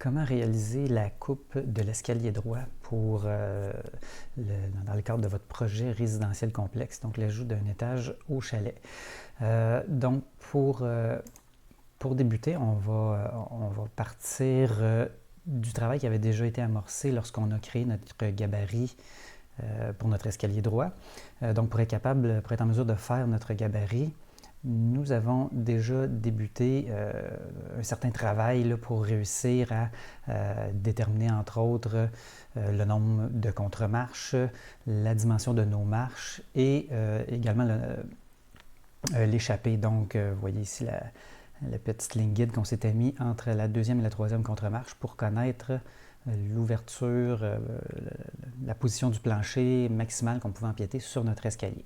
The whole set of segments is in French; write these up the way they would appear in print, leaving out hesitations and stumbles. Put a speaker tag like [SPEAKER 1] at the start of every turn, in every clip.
[SPEAKER 1] comment réaliser la coupe de l'escalier droit pour, dans le cadre de votre projet résidentiel complexe, donc l'ajout d'un étage au chalet. Donc, pour débuter, on va partir du travail qui avait déjà été amorcé lorsqu'on a créé notre gabarit pour notre escalier droit. Donc, pour être en mesure de faire notre gabarit, nous avons déjà débuté un certain travail là, pour réussir à déterminer, entre autres, le nombre de contre-marches, la dimension de nos marches et également l'échappée. Donc, vous voyez ici la petite ligne guide qu'on s'était mis entre la deuxième et la troisième contre-marche pour connaître l'ouverture, la position du plancher maximale qu'on pouvait empiéter sur notre escalier.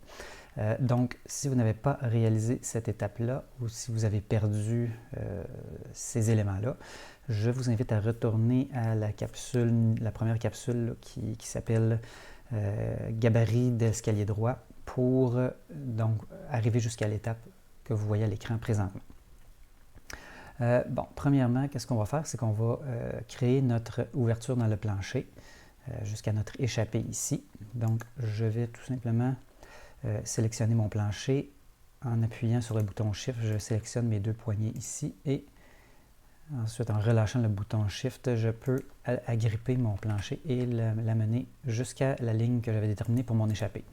[SPEAKER 1] Donc, si vous n'avez pas réalisé cette étape-là ou si vous avez perdu ces éléments-là, je vous invite à retourner à la première capsule là, qui s'appelle Gabarit d'escalier droit pour donc arriver jusqu'à l'étape que vous voyez à l'écran présentement. Bon, premièrement, qu'est-ce qu'on va faire? C'est qu'on va créer notre ouverture dans le plancher jusqu'à notre échappée ici. Donc, je vais tout simplement sélectionner mon plancher en appuyant sur le bouton Shift. Je sélectionne mes deux poignées ici et ensuite, en relâchant le bouton Shift, je peux agripper mon plancher et l'amener jusqu'à la ligne que j'avais déterminée pour mon échappée.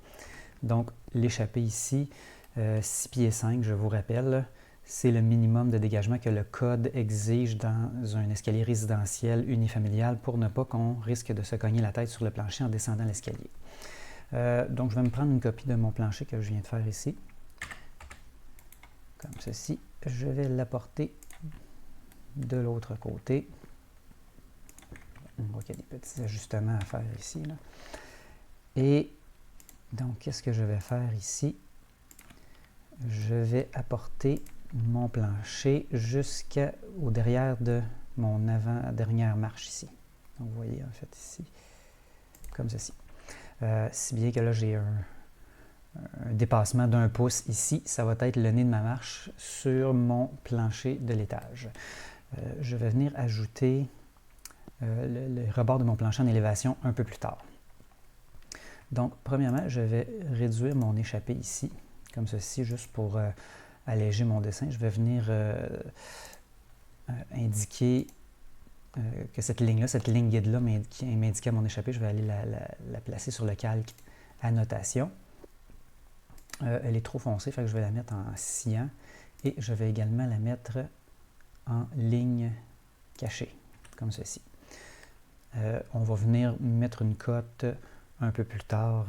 [SPEAKER 1] Donc, l'échappée ici, 6 pieds 5, je vous rappelle, c'est le minimum de dégagement que le code exige dans un escalier résidentiel unifamilial pour ne pas qu'on risque de se cogner la tête sur le plancher en descendant l'escalier. Donc, je vais me prendre une copie de mon plancher que je viens de faire ici, comme ceci. Je vais l'apporter de l'autre côté. On voit qu'il y a des petits ajustements à faire ici, là. Et donc, qu'est-ce que je vais faire ici? Je vais apporter mon plancher jusqu'au derrière de mon avant-dernière marche ici. Donc, vous voyez, en fait, ici, comme ceci. Si bien que là, j'ai un dépassement d'1 pouce ici, ça va être le nez de ma marche sur mon plancher de l'étage. Je vais venir ajouter le rebord de mon plancher en élévation un peu plus tard. Donc, premièrement, je vais réduire mon échappée ici, comme ceci, juste pour alléger mon dessin. Je vais venir indiquer que cette ligne-là, cette ligne guide-là m'indiquait mon échappée. Je vais aller la placer sur le calque annotation. Elle est trop foncée, fait que je vais la mettre en cyan et je vais également la mettre en ligne cachée, comme ceci. On va venir mettre une cote un peu plus tard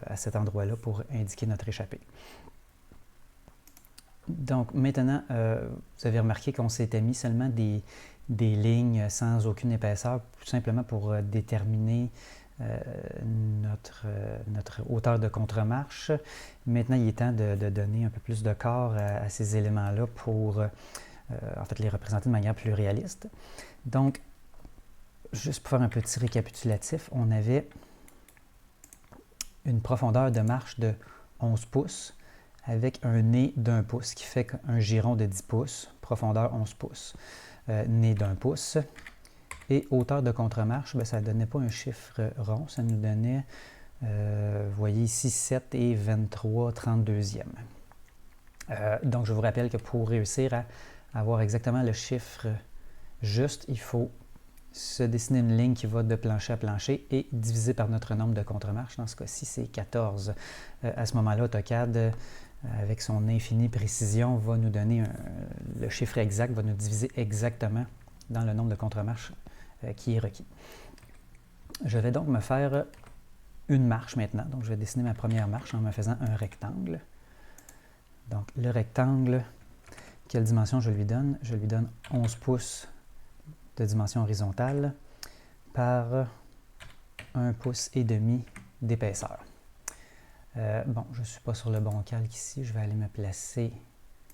[SPEAKER 1] à cet endroit-là pour indiquer notre échappée. Donc maintenant, vous avez remarqué qu'on s'était mis seulement des lignes sans aucune épaisseur, tout simplement pour déterminer notre hauteur de contre-marche. Maintenant, il est temps de donner un peu plus de corps à ces éléments-là pour en fait les représenter de manière plus réaliste. Donc, juste pour faire un petit récapitulatif, on avait une profondeur de marche de 11 pouces avec un nez d'1 pouce, ce qui fait un giron de 10 pouces, profondeur 11 pouces, nez d'1 pouce. Et hauteur de contre-marche, ça ne donnait pas un chiffre rond, ça nous donnait, vous voyez ici, 7 et 23 32e. Donc, je vous rappelle que pour réussir à avoir exactement le chiffre juste, il faut se dessiner une ligne qui va de plancher à plancher et diviser par notre nombre de contre-marches. Dans ce cas-ci, c'est 14. À ce moment-là, AutoCAD, avec son infinie précision, va nous donner le chiffre exact, va nous diviser exactement dans le nombre de contre-marches qui est requis. Je vais donc me faire une marche maintenant. Donc, je vais dessiner ma première marche en me faisant un rectangle. Donc, le rectangle, quelle dimension je lui donne? Je lui donne 11 pouces de dimension horizontale par 1 pouce et demi d'épaisseur. Bon, je ne suis pas sur le bon calque ici. Je vais aller me placer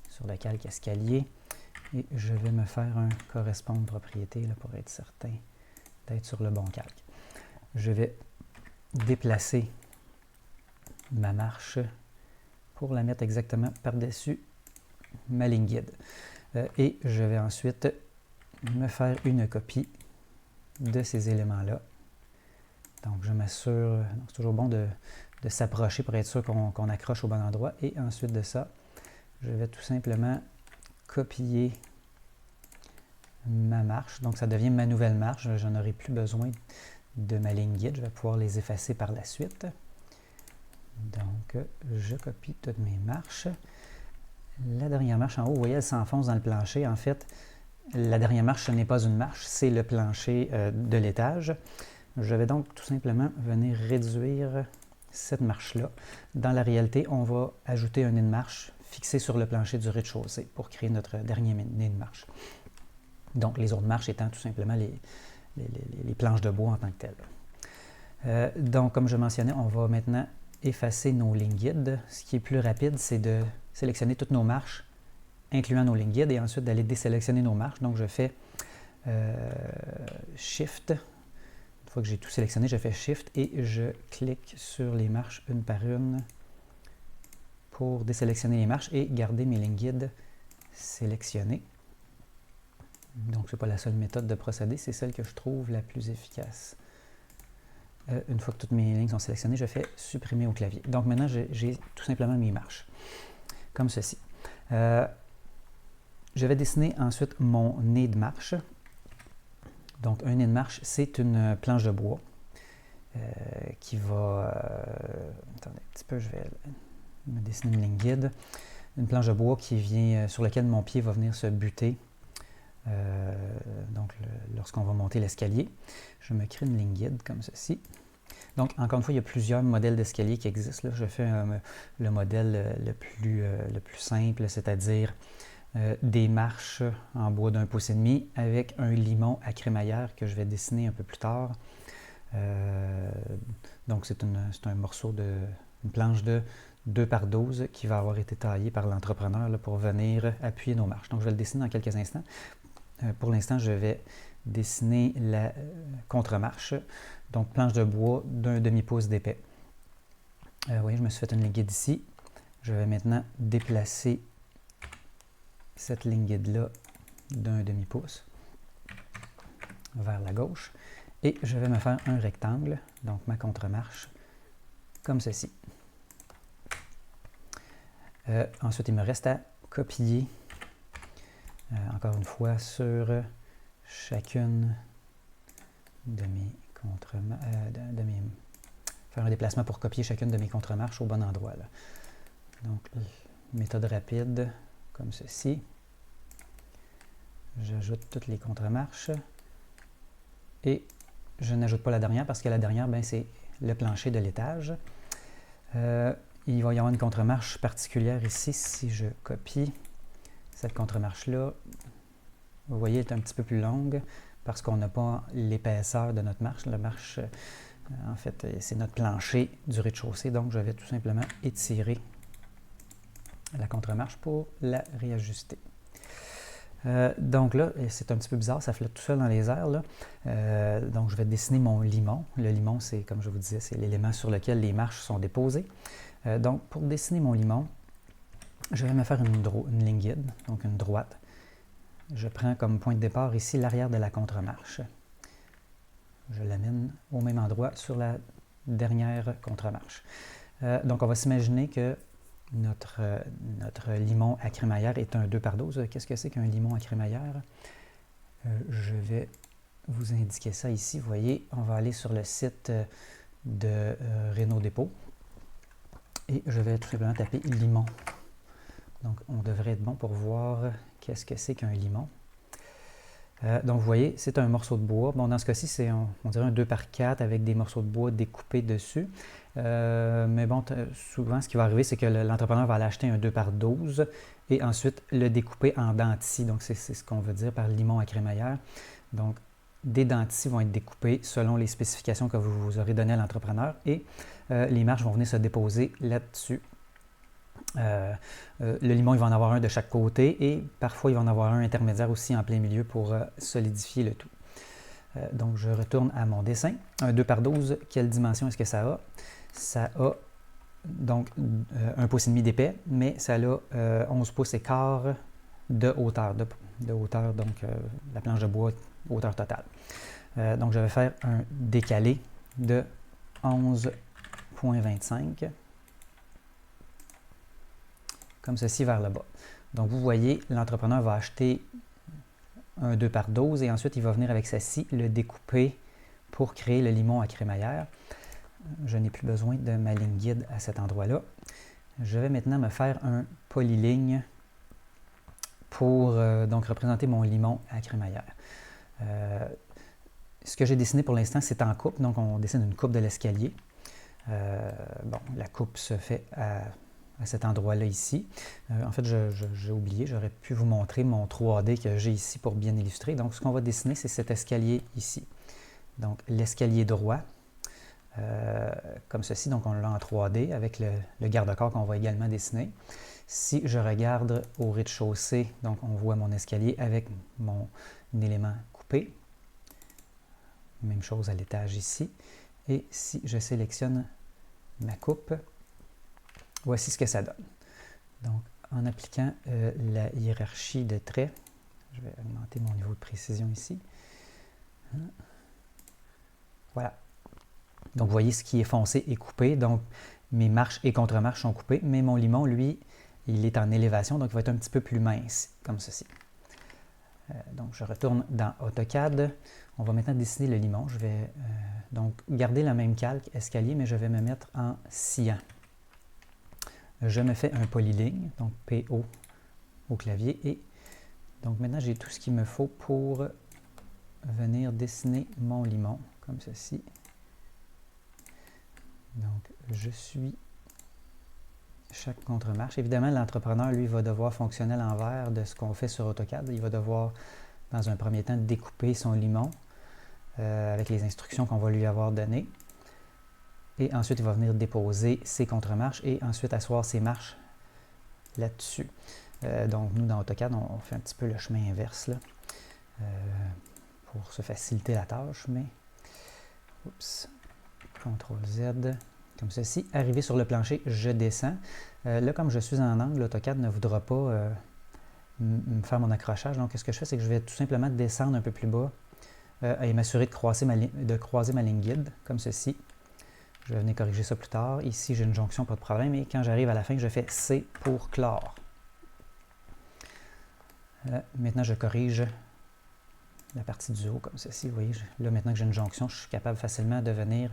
[SPEAKER 1] sur le calque escalier et je vais me faire un correspondre propriété là, pour être certain d'être sur le bon calque. Je vais déplacer ma marche pour la mettre exactement par-dessus ma ligne guide. Et je vais ensuite me faire une copie de ces éléments-là. Donc, je m'assure, c'est toujours bon de s'approcher pour être sûr qu'on accroche au bon endroit. Et ensuite de ça, je vais tout simplement copier ma marche. Donc, ça devient ma nouvelle marche. Je n'aurai plus besoin de ma ligne guide. Je vais pouvoir les effacer par la suite. Donc, je copie toutes mes marches. La dernière marche en haut, vous voyez, elle s'enfonce dans le plancher. En fait, la dernière marche, ce n'est pas une marche, c'est le plancher de l'étage. Je vais donc tout simplement venir réduire cette marche-là. Dans la réalité, on va ajouter un nez de marche fixé sur le plancher du rez-de-chaussée pour créer notre dernier nez de marche. Donc, les autres marches étant tout simplement les planches de bois en tant que telles. Donc, comme je mentionnais, on va maintenant effacer nos lignes guides. Ce qui est plus rapide, c'est de sélectionner toutes nos marches, incluant nos lignes guides, et ensuite d'aller désélectionner nos marches. Donc, je fais Shift. Une fois que j'ai tout sélectionné, je fais Shift et je clique sur les marches une par une pour désélectionner les marches et garder mes lignes guides sélectionnées. Donc, ce n'est pas la seule méthode de procéder, c'est celle que je trouve la plus efficace. Une fois que toutes mes lignes sont sélectionnées, je fais supprimer au clavier. Donc, maintenant, j'ai tout simplement mes marches, comme ceci. Je vais dessiner ensuite mon nez de marche. Donc, un nez de marche, c'est une planche de bois qui va... attendez un petit peu, je vais me dessiner une ligne guide. Une planche de bois qui vient, sur laquelle mon pied va venir se buter. Donc, lorsqu'on va monter l'escalier, je me crée une ligne guide comme ceci. Donc, encore une fois, il y a plusieurs modèles d'escalier qui existent. Là, je fais le modèle le plus simple, c'est-à-dire des marches en bois d'1,5 pouce avec un limon à crémaillère que je vais dessiner un peu plus tard. Donc, c'est un morceau une planche de 2 par 12 qui va avoir été taillée par l'entrepreneur pour venir appuyer nos marches. Donc, je vais le dessiner dans quelques instants. Pour l'instant, je vais dessiner la contre-marche, donc planche de bois d'1 demi-pouce d'épais. Oui, je me suis fait une ligne guide ici. Je vais maintenant déplacer cette ligne guide-là d'1 demi-pouce vers la gauche. Et je vais me faire un rectangle, donc ma contre-marche, comme ceci. Ensuite, il me reste à copier, encore une fois, sur chacune de mes contre-marches, faire un déplacement pour copier chacune de mes contre-marches au bon endroit. Là. Donc, méthode rapide, comme ceci. J'ajoute toutes les contre-marches et je n'ajoute pas la dernière parce que la dernière, c'est le plancher de l'étage. Il va y avoir une contre-marche particulière ici. Si je copie cette contre-marche-là, vous voyez, elle est un petit peu plus longue parce qu'on n'a pas l'épaisseur de notre marche. La marche, en fait, c'est notre plancher du rez-de-chaussée. Donc, je vais tout simplement étirer la contre-marche pour la réajuster. Donc là, c'est un petit peu bizarre, ça flotte tout seul dans les airs. Là. Donc, je vais dessiner mon limon. Le limon, c'est, comme je vous disais, c'est l'élément sur lequel les marches sont déposées. Donc, pour dessiner mon limon, je vais me faire une ligne guide, donc une droite. Je prends comme point de départ ici l'arrière de la contre-marche. Je l'amène au même endroit sur la dernière contre-marche. Donc, on va s'imaginer que notre limon à crémaillère est un 2 par 12. Qu'est-ce que c'est qu'un limon à crémaillère? Je vais vous indiquer ça ici. Vous voyez, on va aller sur le site de Renault Dépôt et je vais tout simplement taper limon. Donc, on devrait être bon pour voir qu'est-ce que c'est qu'un limon. Donc, vous voyez, c'est un morceau de bois. Bon, dans ce cas-ci, c'est, on dirait un 2 par 4 avec des morceaux de bois découpés dessus. Mais bon, souvent, ce qui va arriver, c'est que l'entrepreneur va aller acheter un 2 par 12 et ensuite le découper en dents de scie. Donc, c'est ce qu'on veut dire par limon à crémaillère. Donc, des dents de scie vont être découpées selon les spécifications que vous aurez données à l'entrepreneur et les marches vont venir se déposer là-dessus. Le limon, il va en avoir un de chaque côté et parfois, il va en avoir un intermédiaire aussi en plein milieu pour solidifier le tout. Donc, je retourne à mon dessin. Un 2 par 12, quelle dimension est-ce que ça a? Ça a donc 1,5 pouce d'épais, mais ça a 11 pouces et quart de hauteur, de hauteur, donc la planche de bois, hauteur totale. Donc, je vais faire un décalé de 11,25 comme ceci vers le bas. Donc, vous voyez, l'entrepreneur va acheter un 2 par 12 et ensuite, il va venir avec sa scie le découper pour créer le limon à crémaillère. Je n'ai plus besoin de ma ligne guide à cet endroit-là. Je vais maintenant me faire un polyligne pour donc représenter mon limon à crémaillère. Ce que j'ai dessiné pour l'instant, c'est en coupe, donc on dessine une coupe de l'escalier. Bon, la coupe se fait à cet endroit-là ici. En fait, j'ai oublié, j'aurais pu vous montrer mon 3D que j'ai ici pour bien illustrer. Donc, ce qu'on va dessiner, c'est cet escalier ici. Donc, l'escalier droit, comme ceci. Donc, on l'a en 3D avec le garde-corps qu'on va également dessiner. Si je regarde au rez-de-chaussée, donc on voit mon escalier avec mon élément coupé. Même chose à l'étage ici. Et si je sélectionne ma coupe, voici ce que ça donne. Donc, en appliquant la hiérarchie de traits, je vais augmenter mon niveau de précision ici. Voilà. Donc, vous voyez, ce qui est foncé est coupé. Donc, mes marches et contre-marches sont coupées. Mais mon limon, lui, il est en élévation. Donc, il va être un petit peu plus mince, comme ceci. Donc, je retourne dans AutoCAD. On va maintenant dessiner le limon. Je vais donc garder le même calque escalier, mais je vais me mettre en sciant. Je me fais un polyligne, donc PO au clavier. Et donc maintenant, j'ai tout ce qu'il me faut pour venir dessiner mon limon, comme ceci. Donc, je suis chaque contre-marche. Évidemment, l'entrepreneur, lui, va devoir fonctionner à l'envers de ce qu'on fait sur AutoCAD. Il va devoir, dans un premier temps, découper son limon avec les instructions qu'on va lui avoir données. Et ensuite, il va venir déposer ses contre-marches et ensuite asseoir ses marches là-dessus. Donc, nous, dans AutoCAD, on fait un petit peu le chemin inverse là, pour se faciliter la tâche. Mais, oups, CTRL-Z, comme ceci. Arrivé sur le plancher, je descends. Là, comme je suis en angle, AutoCAD ne voudra pas me faire mon accrochage. Donc, ce que je fais, c'est que je vais tout simplement descendre un peu plus bas et m'assurer de croiser ma ligne guide, comme ceci. Je vais venir corriger ça plus tard. Ici, j'ai une jonction, pas de problème. Et quand j'arrive à la fin, je fais C pour clore. Maintenant, je corrige la partie du haut, comme ceci. Vous voyez, là, maintenant que j'ai une jonction, je suis capable facilement de venir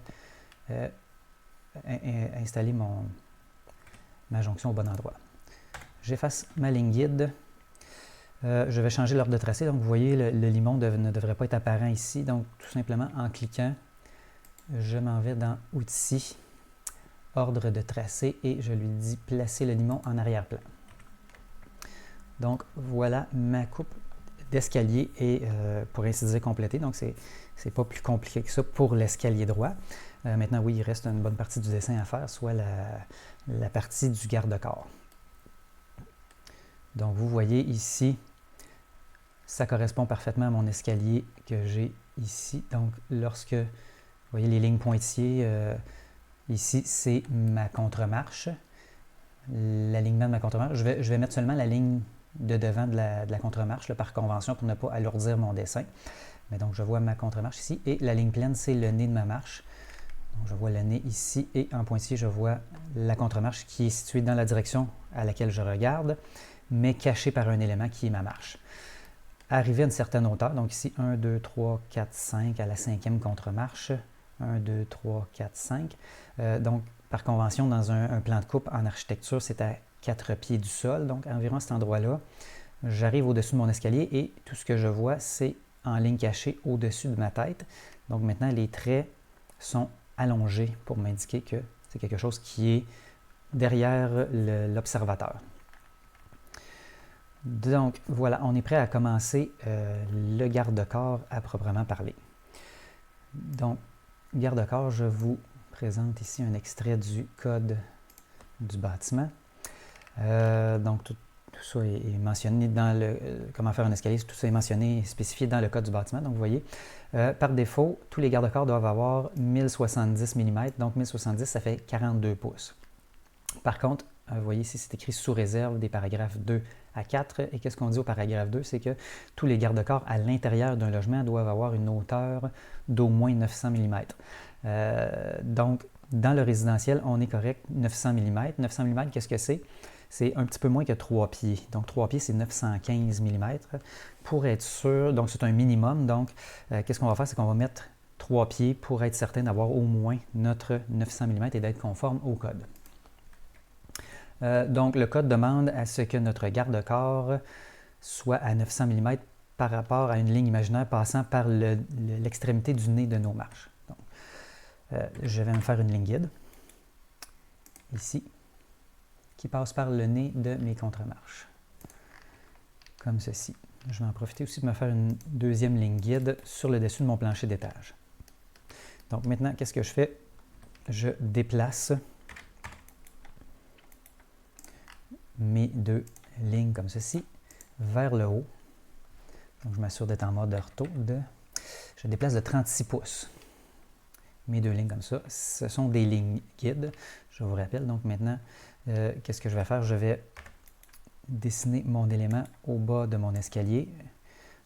[SPEAKER 1] installer ma jonction au bon endroit. J'efface ma ligne guide. Je vais changer l'ordre de tracé. Donc, vous voyez, le limon ne devrait pas être apparent ici. Donc, tout simplement, en cliquant, je m'en vais dans « Outils »,« Ordre de tracé » et je lui dis « Placer le limon en arrière-plan ». Donc, voilà ma coupe d'escalier est, pour ainsi dire, complétée. Donc, c'est pas plus compliqué que ça pour l'escalier droit. Maintenant, oui, il reste une bonne partie du dessin à faire, soit la partie du garde-corps. Donc, vous voyez ici, ça correspond parfaitement à mon escalier que j'ai ici. Donc, lorsque, vous voyez les lignes pointillées, ici, c'est ma contre-marche. L'alignement de ma contre-marche, je vais mettre seulement la ligne de devant de la contre-marche, par convention, pour ne pas alourdir mon dessin. Mais donc, je vois ma contre-marche ici. Et la ligne pleine, c'est le nez de ma marche. Donc, je vois le nez ici. Et en pointillé, je vois la contre-marche qui est située dans la direction à laquelle je regarde, mais cachée par un élément qui est ma marche. Arrivé à une certaine hauteur, donc ici, 1, 2, 3, 4, 5, à la 5e contre-marche. 1, 2, 3, 4, 5. Donc, par convention, dans un plan de coupe en architecture, c'est à 4 pieds du sol, donc environ à cet endroit-là. J'arrive au-dessus de mon escalier et tout ce que je vois, c'est en ligne cachée au-dessus de ma tête. Donc maintenant, les traits sont allongés pour m'indiquer que c'est quelque chose qui est derrière l'observateur. Donc voilà, on est prêt à commencer le garde-corps à proprement parler. Donc, garde-corps, je vous présente ici un extrait du code du bâtiment. Donc, tout ça est mentionné dans comment faire un escalier, tout ça est mentionné et spécifié dans le code du bâtiment. Donc, vous voyez, par défaut, tous les garde-corps doivent avoir 1070 mm. Donc, 1070, ça fait 42 pouces. Par contre, vous voyez ici, c'est écrit sous réserve des paragraphes 2 à 4. Et qu'est-ce qu'on dit au paragraphe 2? C'est que tous les garde-corps à l'intérieur d'un logement doivent avoir une hauteur d'au moins 900 mm. Donc, dans le résidentiel, on est correct 900 mm. 900 mm, qu'est-ce que c'est? C'est un petit peu moins que 3 pieds. Donc, 3 pieds, c'est 915 mm. Pour être sûr, donc c'est un minimum. Donc, qu'est-ce qu'on va faire? C'est qu'on va mettre 3 pieds pour être certain d'avoir au moins notre 900 mm et d'être conforme au code. Donc, le code demande à ce que notre garde-corps soit à 900 mm par rapport à une ligne imaginaire passant par l'extrémité du nez de nos marches. Donc, je vais me faire une ligne guide, ici, qui passe par le nez de mes contre-marches, comme ceci. Je vais en profiter aussi de me faire une deuxième ligne guide sur le dessus de mon plancher d'étage. Donc maintenant, qu'est-ce que je fais? Je déplace mes deux lignes comme ceci vers le haut. Donc je m'assure d'être en mode ortho. Je déplace de 36 pouces. Mes deux lignes comme ça. Ce sont des lignes guides, je vous rappelle. Donc maintenant, qu'est-ce que je vais faire? Je vais dessiner mon élément au bas de mon escalier.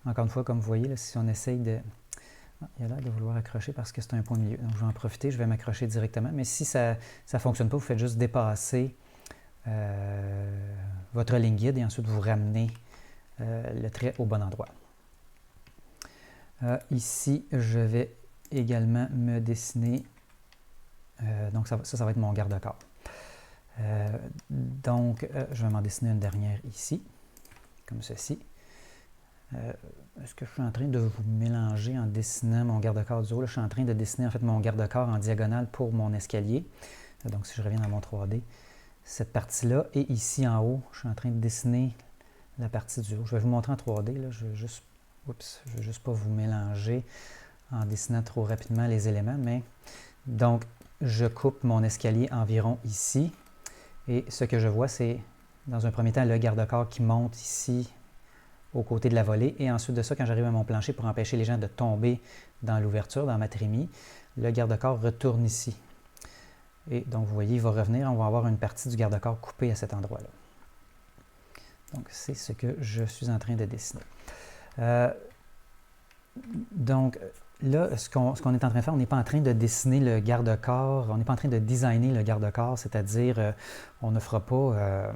[SPEAKER 1] Encore une fois, comme vous voyez, là, si on essaye de... Ah, il a l'air de vouloir accrocher parce que c'est un point milieu. Donc je vais en profiter, je vais m'accrocher directement. Mais si ça ne fonctionne pas, vous faites juste dépasser votre ligne guide et ensuite vous ramenez le trait au bon endroit. Ici, je vais également me dessiner, donc ça va être mon garde-corps. Donc, je vais m'en dessiner une dernière ici, comme ceci. Est-ce que je suis en train de vous mélanger en dessinant mon garde-corps du haut? Là, je suis en train de dessiner en fait mon garde-corps en diagonale pour mon escalier. Donc, si je reviens dans mon 3D, cette partie-là, et ici en haut, je suis en train de dessiner la partie du haut. Je vais vous montrer en 3D, là, je ne veux juste pas vous mélanger en dessinant trop rapidement les éléments, mais donc, je coupe mon escalier environ ici, et ce que je vois, c'est, dans un premier temps, le garde-corps qui monte ici, aux côtés de la volée, et ensuite de ça, quand j'arrive à mon plancher pour empêcher les gens de tomber dans l'ouverture, dans ma trémie, le garde-corps retourne ici. Et donc, vous voyez, il va revenir, on va avoir une partie du garde-corps coupée à cet endroit-là. Donc, c'est ce que je suis en train de dessiner. Donc, là, ce qu'on est en train de faire, on n'est pas en train de dessiner le garde-corps, on n'est pas en train de designer le garde-corps, c'est-à-dire, on ne fera pas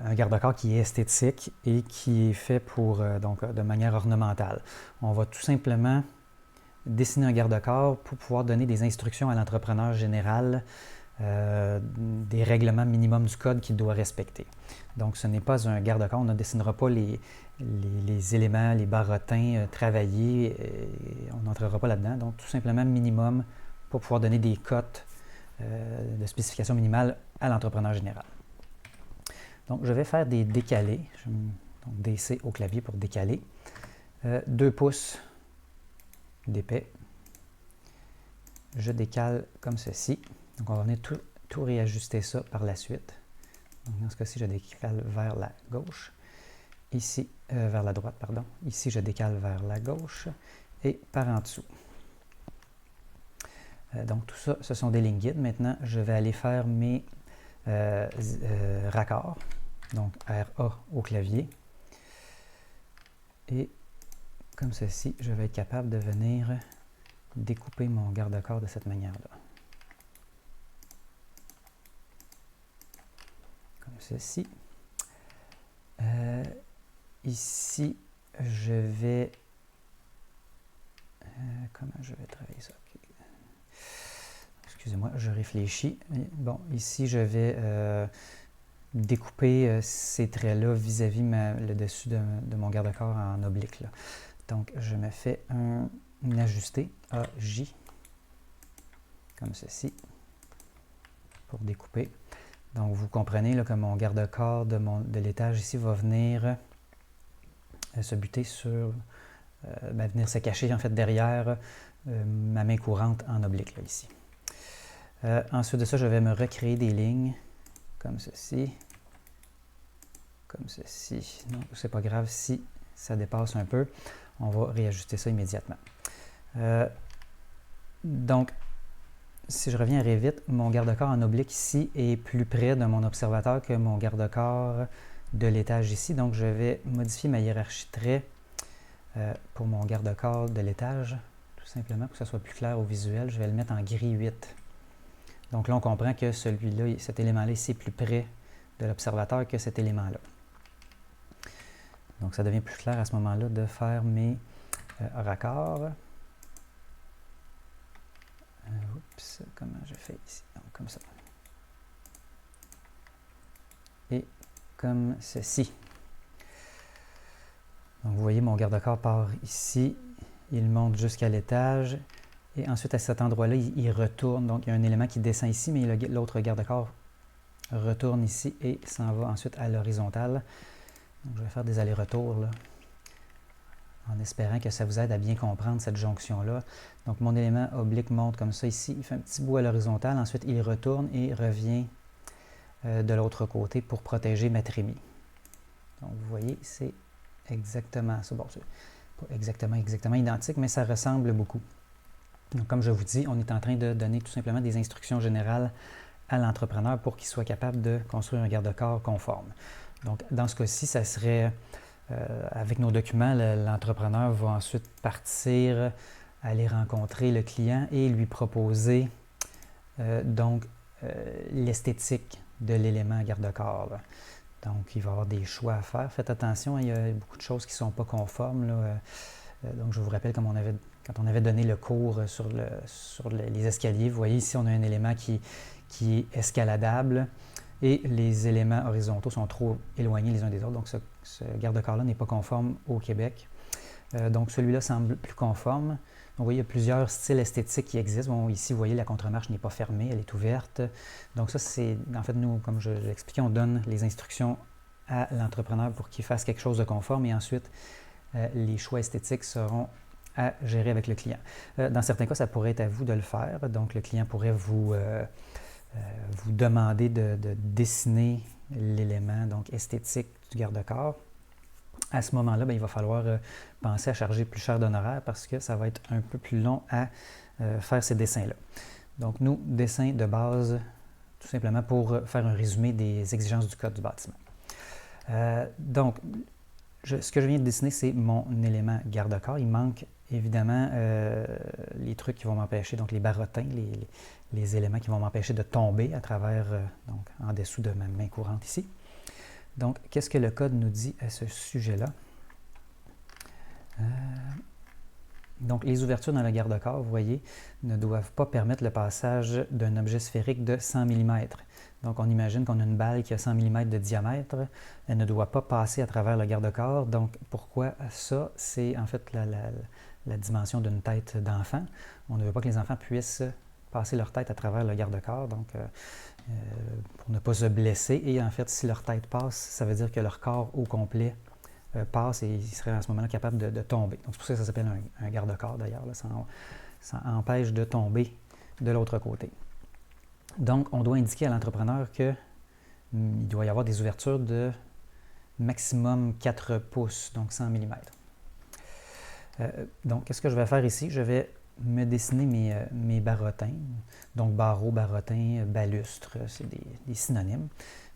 [SPEAKER 1] un garde-corps qui est esthétique et qui est fait pour, donc, de manière ornementale. On va tout simplement dessiner un garde-corps pour pouvoir donner des instructions à l'entrepreneur général, des règlements minimums du code qu'il doit respecter. Donc, ce n'est pas un garde-corps, on ne dessinera pas les éléments, les barotins travaillés, on n'entrera pas là-dedans. Donc, tout simplement minimum pour pouvoir donner des cotes de spécification minimale à l'entrepreneur général. Donc, je vais faire des décalés, donc DC au clavier pour décaler, 2 pouces d'épais. Je décale comme ceci. Donc, on va venir tout réajuster ça par la suite. Donc, dans ce cas-ci, je décale vers la gauche. Ici, vers la droite, pardon. Ici, je décale vers la gauche et par en dessous. Donc, tout ça, ce sont des lignes guides. Maintenant, je vais aller faire mes raccords. Donc, RA au clavier. Et comme ceci, je vais être capable de venir découper mon garde-corps de cette manière-là. Comme ceci. Ici, je vais... comment je vais travailler ça? Excusez-moi, je réfléchis. Bon, ici, je vais découper ces traits-là vis-à-vis le dessus de mon garde-corps en oblique, là. Donc, je me fais un ajusté AJ, comme ceci, pour découper. Donc, vous comprenez là, que mon garde-corps de l'étage ici va venir se buter sur, venir se cacher en fait derrière ma main courante en oblique, là, ici. Ensuite de ça, je vais me recréer des lignes comme ceci, comme ceci. Non, c'est pas grave si ça dépasse un peu, on va réajuster ça immédiatement. Donc, si je reviens à Revit, mon garde-corps en oblique ici est plus près de mon observateur que mon garde-corps de l'étage ici. Donc, je vais modifier ma hiérarchie de traits pour mon garde-corps de l'étage, tout simplement pour que ça soit plus clair au visuel. Je vais le mettre en gris 8. Donc là, on comprend que celui-là, cet élément-là ici est plus près de l'observateur que cet élément-là. Donc, ça devient plus clair à ce moment-là de faire mes raccords. Oups, comment je fais ici? Donc, comme ça. Et comme ceci. Donc, vous voyez, mon garde-corps part ici, il monte jusqu'à l'étage, et ensuite, à cet endroit-là, il retourne. Donc, il y a un élément qui descend ici, mais l'autre garde-corps retourne ici et s'en va ensuite à l'horizontale. Donc, je vais faire des allers-retours, là, en espérant que ça vous aide à bien comprendre cette jonction-là. Donc, mon élément oblique monte comme ça ici, il fait un petit bout à l'horizontale, ensuite, il retourne et revient de l'autre côté pour protéger ma trémie. Donc, vous voyez, c'est exactement ça. Bon, c'est pas exactement identique, mais ça ressemble beaucoup. Donc, comme je vous dis, on est en train de donner tout simplement des instructions générales à l'entrepreneur pour qu'il soit capable de construire un garde-corps conforme. Donc, dans ce cas-ci, ça serait, avec nos documents, l'entrepreneur va ensuite partir, aller rencontrer le client et lui proposer l'esthétique de l'élément garde-corps. Donc, il va y avoir des choix à faire. Faites attention, il y a beaucoup de choses qui ne sont pas conformes, là. Donc, je vous rappelle, comme quand on avait donné le cours sur les escaliers, vous voyez ici, on a un élément qui est escaladable et les éléments horizontaux sont trop éloignés les uns des autres. Donc, ce garde-corps-là n'est pas conforme au Québec. Donc, celui-là semble plus conforme. Donc, vous voyez, il y a plusieurs styles esthétiques qui existent. Bon, ici, vous voyez, la contre-marche n'est pas fermée, elle est ouverte. Donc, ça, c'est, en fait, nous, comme je l'ai expliqué, on donne les instructions à l'entrepreneur pour qu'il fasse quelque chose de conforme et ensuite, les choix esthétiques seront à gérer avec le client. Dans certains cas, ça pourrait être à vous de le faire. Donc, le client pourrait vous demander de dessiner l'élément donc esthétique du garde-corps. À ce moment-là, il va falloir penser à charger plus cher d'honoraires parce que ça va être un peu plus long à faire ces dessins-là. Donc, nous, dessin de base, tout simplement pour faire un résumé des exigences du code du bâtiment. Donc, ce que je viens de dessiner, c'est mon élément garde-corps. Il manque évidemment les trucs qui vont m'empêcher, donc les barottins, les éléments qui vont m'empêcher de tomber à travers, donc en dessous de ma main courante ici. Donc, qu'est-ce que le code nous dit à ce sujet-là? Donc, les ouvertures dans le garde-corps, vous voyez, ne doivent pas permettre le passage d'un objet sphérique de 100 mm. Donc, on imagine qu'on a une balle qui a 100 mm de diamètre. Elle ne doit pas passer à travers le garde-corps. Donc, pourquoi ça? C'est en fait la dimension d'une tête d'enfant. On ne veut pas que les enfants puissent passer leur tête à travers le garde-corps, donc pour ne pas se blesser. Et en fait, si leur tête passe, ça veut dire que leur corps au complet passe et ils seraient à ce moment-là capables de tomber. Donc, c'est pour ça que ça s'appelle un garde-corps d'ailleurs. Ça empêche de tomber de l'autre côté. Donc, on doit indiquer à l'entrepreneur qu'il doit y avoir des ouvertures de maximum 4 pouces, donc 100 mm. Donc, qu'est-ce que je vais faire ici? Je vais me dessiner mes barottins. Donc, barreaux, barottins, balustres, c'est des synonymes.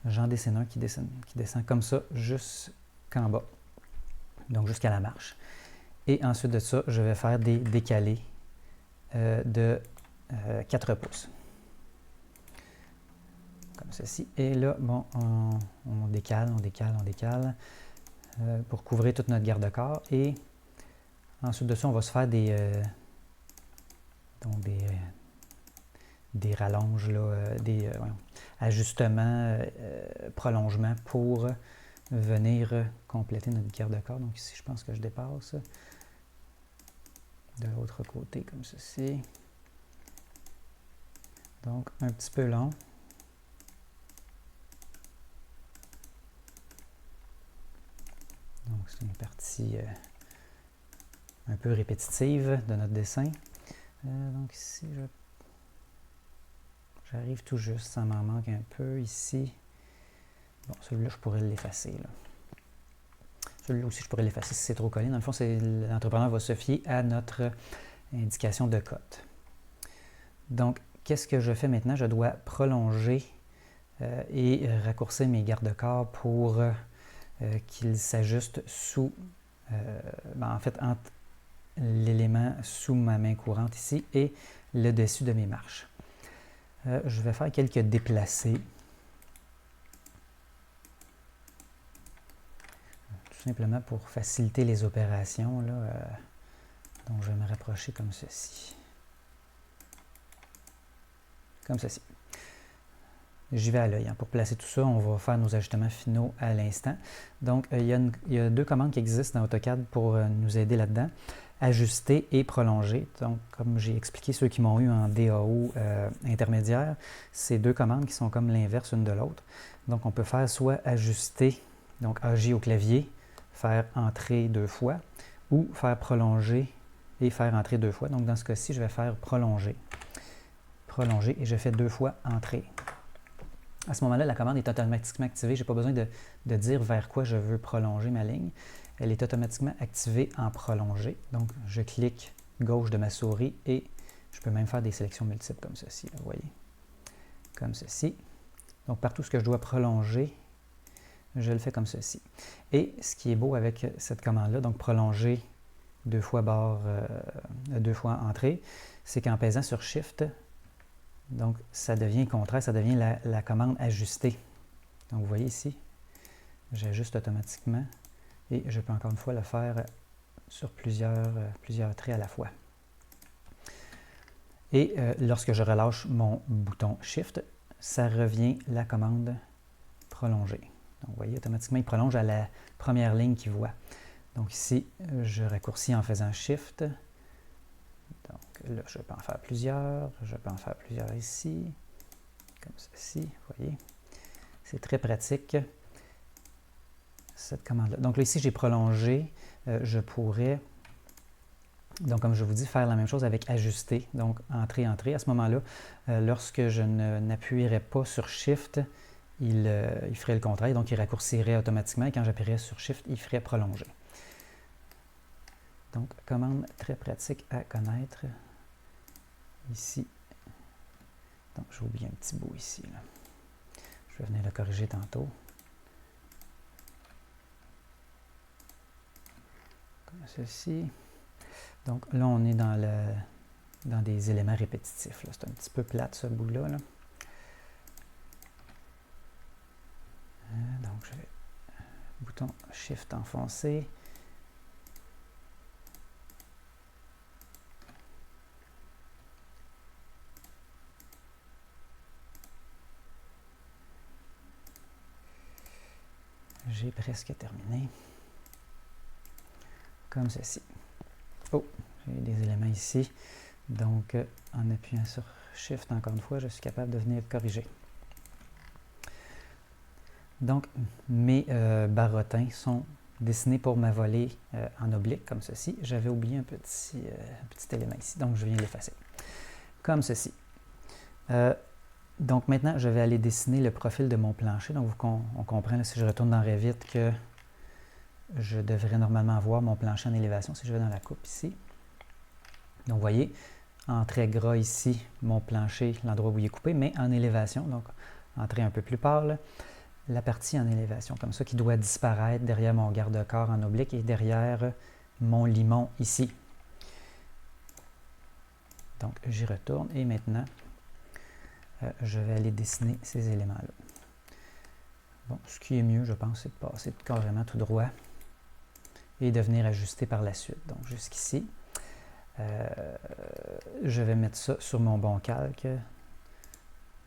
[SPEAKER 1] J'en dessine un qui descend comme ça jusqu'en bas, donc jusqu'à la marche. Et ensuite de ça, je vais faire des décalés de 4 pouces. Comme ceci. Et là, bon, on décale pour couvrir toute notre garde-corps. Et ensuite de ça, on va se faire des rallonges, là, des ajustements, prolongements pour venir compléter notre garde-corps. Donc ici, je pense que je dépasse de l'autre côté, comme ceci. Donc, un petit peu long. Donc, c'est une partie un peu répétitive de notre dessin. Donc ici, j'arrive tout juste, ça m'en manque un peu ici. Bon, celui-là, je pourrais l'effacer. Celui-là aussi, je pourrais l'effacer si c'est trop collé. Dans le fond, l'entrepreneur va se fier à notre indication de cote. Donc, qu'est-ce que je fais maintenant? Je dois prolonger et raccourcir mes garde-corps pour qu'il s'ajuste sous, en fait, entre l'élément sous ma main courante ici et le dessus de mes marches. Je vais faire quelques déplacés. Tout simplement pour faciliter les opérations, là, donc je vais me rapprocher comme ceci. Comme ceci. J'y vais à l'œil. Pour placer tout ça, on va faire nos ajustements finaux à l'instant. Donc, il y a 2 commandes qui existent dans AutoCAD pour nous aider là-dedans. Ajuster et prolonger. Donc, comme j'ai expliqué, ceux qui m'ont eu en DAO intermédiaire, c'est 2 commandes qui sont comme l'inverse une de l'autre. Donc, on peut faire soit ajuster, donc AJ au clavier, faire entrer 2 fois, ou faire prolonger et faire entrer 2 fois. Donc, dans ce cas-ci, je vais faire prolonger. Prolonger et je fais 2 fois entrer. À ce moment-là, la commande est automatiquement activée. Je n'ai pas besoin de dire vers quoi je veux prolonger ma ligne. Elle est automatiquement activée en prolonger. Donc, je clique gauche de ma souris et je peux même faire des sélections multiples comme ceci. Vous voyez? Comme ceci. Donc, partout ce que je dois prolonger, je le fais comme ceci. Et ce qui est beau avec cette commande-là, donc prolonger 2 fois barre, 2 fois entrée, c'est qu'en pesant sur Shift, donc, ça devient contraire, ça devient la commande ajustée. Donc, vous voyez ici, j'ajuste automatiquement et je peux encore une fois le faire sur plusieurs traits à la fois. Et lorsque je relâche mon bouton Shift, ça revient la commande prolonger. Donc, vous voyez, automatiquement, il prolonge à la première ligne qu'il voit. Donc, ici, je raccourcis en faisant Shift. Donc là, je peux en faire plusieurs. Je peux en faire plusieurs ici, comme ceci, vous voyez. C'est très pratique, cette commande-là. Donc là, ici, j'ai prolongé. Je pourrais, donc comme je vous dis, faire la même chose avec ajuster. Donc, entrer, entrer. À ce moment-là, lorsque je n'appuierais pas sur Shift, il ferait le contraire. Donc, il raccourcirait automatiquement. Et quand j'appuierais sur Shift, il ferait prolonger. Donc, commande très pratique à connaître. Ici. Donc, j'ai oublié un petit bout ici, là. Je vais venir le corriger tantôt. Comme ceci. Donc, là, on est dans des éléments répétitifs. C'est un petit peu plate, ce bout-là. Là. Donc, je vais bouton Shift enfoncé. J'ai presque terminé. Comme ceci. Oh, j'ai des éléments ici. Donc, en appuyant sur Shift, encore une fois, je suis capable de venir corriger. Donc, mes barottins sont dessinés pour ma volée en oblique, comme ceci. J'avais oublié un petit élément ici, donc je viens l'effacer. Comme ceci. Donc maintenant, je vais aller dessiner le profil de mon plancher. Donc on comprend, là, si je retourne dans Revit, que je devrais normalement avoir mon plancher en élévation. Si je vais dans la coupe ici. Donc vous voyez, en trait gras ici, mon plancher, l'endroit où il est coupé, mais en élévation. Donc en trait un peu plus pâle, la partie en élévation, comme ça, qui doit disparaître derrière mon garde-corps en oblique et derrière mon limon ici. Donc j'y retourne et maintenant, je vais aller dessiner ces éléments-là. Bon, ce qui est mieux, je pense, c'est de passer carrément tout droit et de venir ajuster par la suite. Donc, jusqu'ici, je vais mettre ça sur mon bon calque.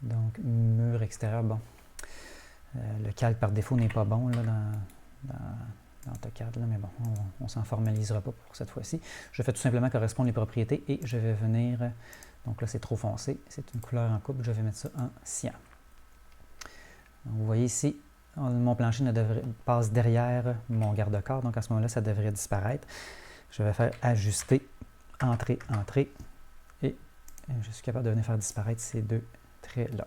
[SPEAKER 1] Donc, mur extérieur, bon. Le calque par défaut n'est pas bon là, dans AutoCAD, là, mais bon, on ne s'en formalisera pas pour cette fois-ci. Je fais tout simplement correspondre les propriétés et je vais venir... Donc là, c'est trop foncé. C'est une couleur en coupe. Je vais mettre ça en cyan. Donc, vous voyez ici, mon plancher passe derrière mon garde-corps. Donc, à ce moment-là, ça devrait disparaître. Je vais faire ajuster, entrer, entrer. Et je suis capable de venir faire disparaître ces deux traits-là.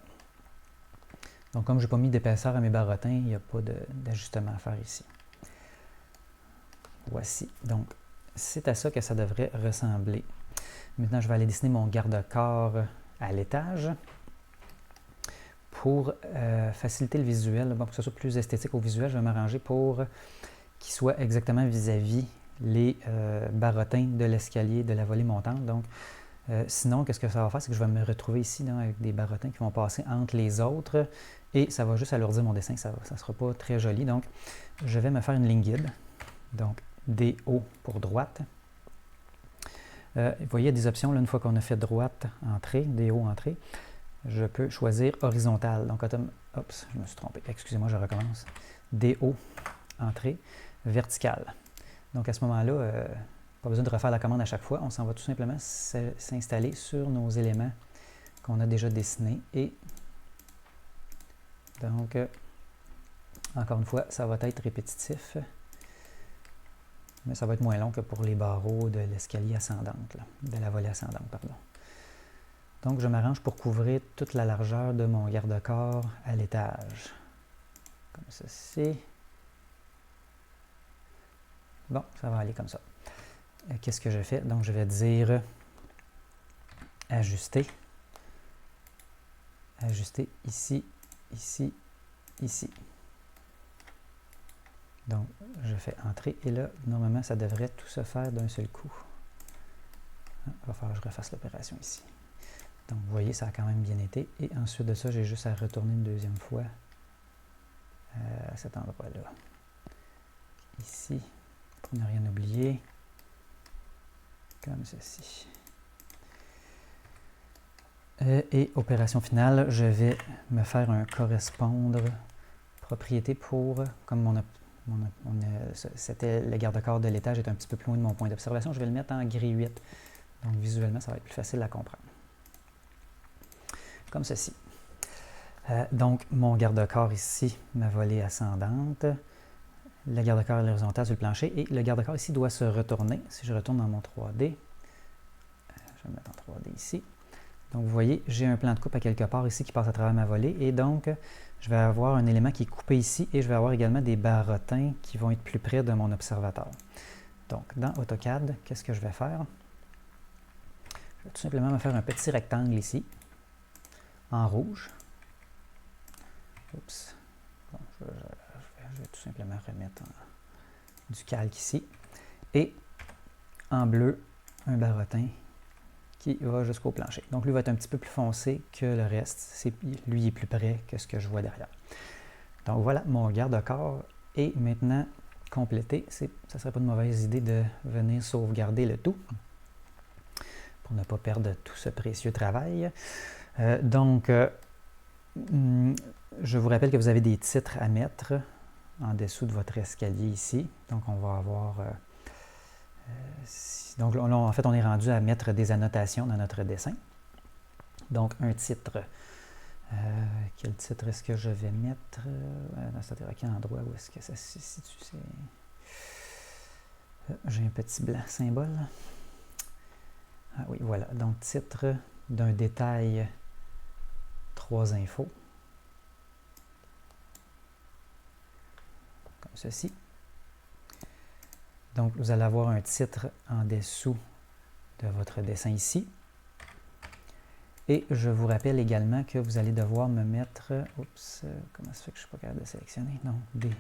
[SPEAKER 1] Donc, comme je n'ai pas mis d'épaisseur à mes barottins, il n'y a pas d'ajustement à faire ici. Voici. Donc, c'est à ça que ça devrait ressembler. Maintenant, je vais aller dessiner mon garde-corps à l'étage. pour faciliter le visuel, bon, pour que ce soit plus esthétique au visuel, je vais m'arranger pour qu'il soit exactement vis-à-vis les barottins de l'escalier de la volée montante. Donc, sinon, qu'est-ce que ça va faire? C'est que je vais me retrouver ici là, avec des barottins qui vont passer entre les autres et ça va juste alourdir mon dessin, ça ne sera pas très joli. Donc, je vais me faire une ligne guide. Donc, DO pour droite. Vous voyez, il y a des options, là, une fois qu'on a fait droite, entrée, DO, entrée, je peux choisir horizontal. Donc, oups, je me suis trompé, excusez-moi, je recommence. DO, entrée, verticale. Donc, à ce moment-là, pas besoin de refaire la commande à chaque fois, on s'en va tout simplement s'installer sur nos éléments qu'on a déjà dessinés. Et donc, encore une fois, ça va être répétitif. Mais ça va être moins long que pour les barreaux de l'escalier ascendante, là, de la volée ascendante, pardon. Donc, je m'arrange pour couvrir toute la largeur de mon garde-corps à l'étage. Comme ceci. Bon, ça va aller comme ça. Qu'est-ce que je fais? Donc, je vais dire ajuster. Ajuster ici, ici, ici. Donc, je fais entrer et là, normalement, ça devrait tout se faire d'un seul coup. Il va falloir que je refasse l'opération ici. Donc, vous voyez, ça a quand même bien été. Et ensuite de ça, j'ai juste à retourner une deuxième fois à cet endroit-là. Ici, pour ne rien oublier. Comme ceci. Et opération finale, je vais me faire un correspondre propriété pour, comme c'était le garde-corps de l'étage est un petit peu plus loin de mon point d'observation, je vais le mettre en gris 8. Donc visuellement, ça va être plus facile à comprendre. Comme ceci. Donc mon garde-corps ici, ma volée ascendante, le garde-corps à l'horizontale sur le plancher et le garde-corps ici doit se retourner. Si je retourne dans mon 3D, je vais le mettre en 3D ici. Donc vous voyez, j'ai un plan de coupe à quelque part ici qui passe à travers ma volée et donc je vais avoir un élément qui est coupé ici et je vais avoir également des barottins qui vont être plus près de mon observateur. Donc dans AutoCAD, qu'est-ce que je vais faire? Je vais tout simplement me faire un petit rectangle ici, en rouge. Oups. Bon, je vais tout simplement remettre du calque ici. Et en bleu, un barottin qui va jusqu'au plancher. Donc lui va être un petit peu plus foncé que le reste. Lui il est plus près que ce que je vois derrière. Donc voilà, mon garde-corps est maintenant complété. Ça ne serait pas une mauvaise idée de venir sauvegarder le tout pour ne pas perdre tout ce précieux travail. Je vous rappelle que vous avez des titres à mettre en dessous de votre escalier ici. Donc on va avoir... donc là, en fait, on est rendu à mettre des annotations dans notre dessin. Donc, un titre. Quel titre est-ce que je vais mettre? C'est-à-dire à quel endroit où est-ce que ça se situe? J'ai un petit blanc symbole. Ah oui, voilà. Donc, titre d'un détail 3 infos. Comme ceci. Donc, vous allez avoir un titre en dessous de votre dessin ici. Et je vous rappelle également que vous allez devoir me mettre... Oups, comment ça fait que je ne suis pas capable de sélectionner? Non, D.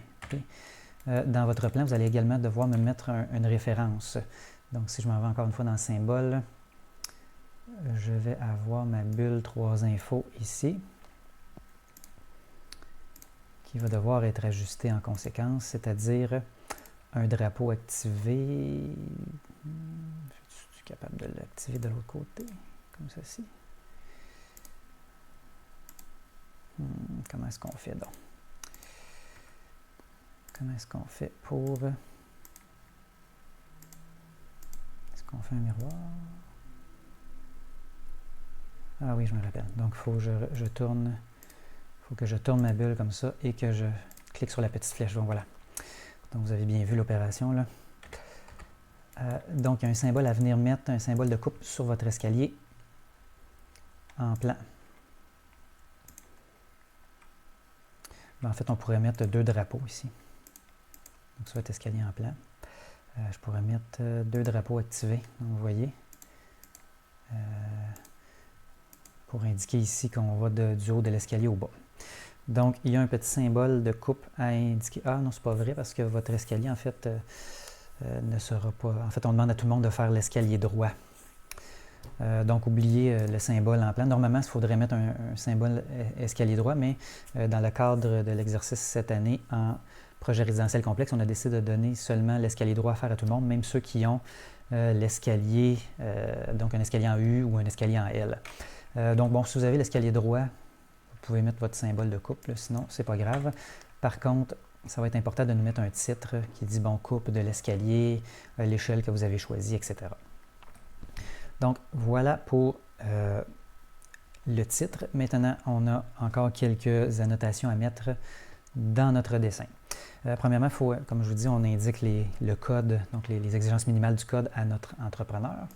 [SPEAKER 1] Dans votre plan, vous allez également devoir me mettre une référence. Donc, si je m'en vais encore une fois dans le symbole, je vais avoir ma bulle 3 infos ici, qui va devoir être ajustée en conséquence, c'est-à-dire un drapeau activé. Je suis capable de l'activer de l'autre côté, comme ceci. Comment est-ce qu'on fait donc? Comment est-ce qu'on fait pour... Est-ce qu'on fait un miroir? Ah oui, je me rappelle. Donc, il faut que je tourne ma bulle comme ça et que je clique sur la petite flèche. Donc, voilà. Donc, vous avez bien vu l'opération là. Donc, il y a un symbole à venir mettre, un symbole de coupe sur votre escalier en plan. En fait, on pourrait mettre 2 drapeaux ici. Donc, sur votre escalier en plan. Je pourrais mettre 2 drapeaux activés. Donc, vous voyez. Pour indiquer ici qu'on va du haut de l'escalier au bas. Donc, il y a un petit symbole de coupe à indiquer. Ah non, c'est pas vrai parce que votre escalier, en fait, ne sera pas... En fait, on demande à tout le monde de faire l'escalier droit. Donc, oubliez le symbole en plan. Normalement, il faudrait mettre un symbole escalier droit, mais dans le cadre de l'exercice cette année, en projet résidentiel complexe, on a décidé de donner seulement l'escalier droit à faire à tout le monde, même ceux qui ont l'escalier, donc un escalier en U ou un escalier en L. Donc, bon, si vous avez l'escalier droit, vous pouvez mettre votre symbole de coupe, là, sinon, c'est pas grave. Par contre, ça va être important de nous mettre un titre qui dit, bon, coupe de l'escalier, l'échelle que vous avez choisie, etc. Donc, voilà pour le titre. Maintenant, on a encore quelques annotations à mettre dans notre dessin. Premièrement, il faut, comme je vous dis, on indique le code, donc les exigences minimales du code à notre entrepreneur.